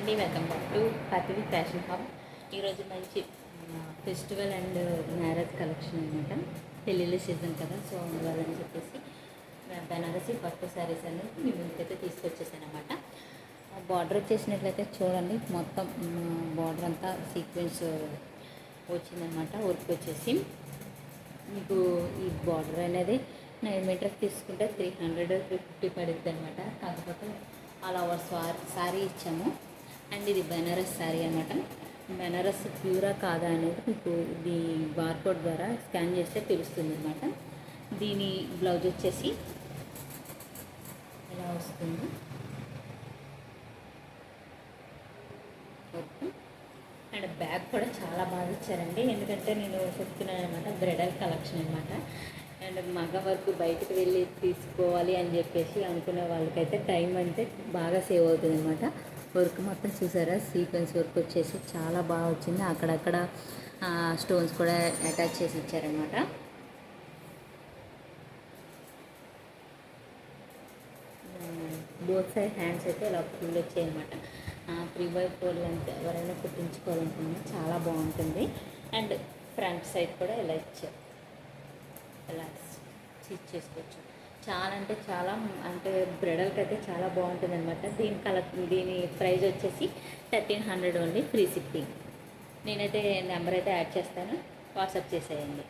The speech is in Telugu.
అండి, welcome back to happy fashion hub. ఈరోజు మంచి ఫెస్టివల్ అండ్ మ్యారేజ్ కలెక్షన్ అనమాట. పెళ్ళిళ్ళ సీజన్ కదా, సో అందువల్లని చెప్పేసి బెనారసి పట్టు శారీస్ అనేది మీ ముందుకైతే తీసుకొచ్చేసాను అనమాట. బార్డర్ వచ్చేసినట్లయితే చూడండి, మొత్తం బార్డర్ అంతా సీక్వెన్స్ వచ్చిందనమాట. వర్క్ వచ్చేసి మీకు ఈ బార్డర్ అనేది 9 మీటర్స్ తీసుకుంటే 300-350 పడుతుంది అనమాట. కాకపోతే ఆల్ ఓవర్ శారీ ఇచ్చాము. అండ్ ఇది బెనారస్ శారీ అనమాట. బెనారస్ ప్యూరా కాదా అనేది మీకు ఇది బార్కోడ్ ద్వారా స్కాన్ చేస్తే తెలుస్తుంది అనమాట. దీని బ్లౌజ్ వచ్చేసి ఎలా వస్తుంది, అండ్ బ్యాగ్ కూడా చాలా బాగా ఇచ్చారండి. ఎందుకంటే నేను చెప్తున్నాను అనమాట, బ్రైడల్ కలెక్షన్ అనమాట. అండ్ మగ వరకు బయటకు వెళ్ళి తీసుకోవాలి అని చెప్పేసి అనుకునే వాళ్ళకైతే టైం అంటే బాగా సేవ్ అవుతుంది అనమాట. వర్క్ మొత్తం చూసారా, సీక్వెన్స్ వర్క్ వచ్చేసి చాలా బాగా వచ్చింది. అక్కడక్కడ స్టోన్స్ కూడా అటాచ్ చేసి ఇచ్చారనమాట. బోత్ సైడ్ హ్యాండ్స్ అయితే ఇలా ఫుల్ వచ్చాయన్నమాట. 3/4 లెంత్ ఎవరైనా కుట్టించుకోవాలనుకున్నా చాలా బాగుంటుంది. అండ్ ఫ్రంట్ సైడ్ కూడా ఇలా ఇచ్చారు, ఇలా స్టిచ్ చేసుకోవచ్చు. చాలా అంటే చాలా, అంటే బ్రైడల్కి అయితే చాలా బాగుంటుంది అనమాట. దీని ప్రైస్ వచ్చేసి 1300 ఓన్లీ, ఫ్రీ షిప్పింగ్. నేనైతే నెంబర్ అయితే యాడ్ చేస్తాను, వాట్సాప్ చేసేయండి.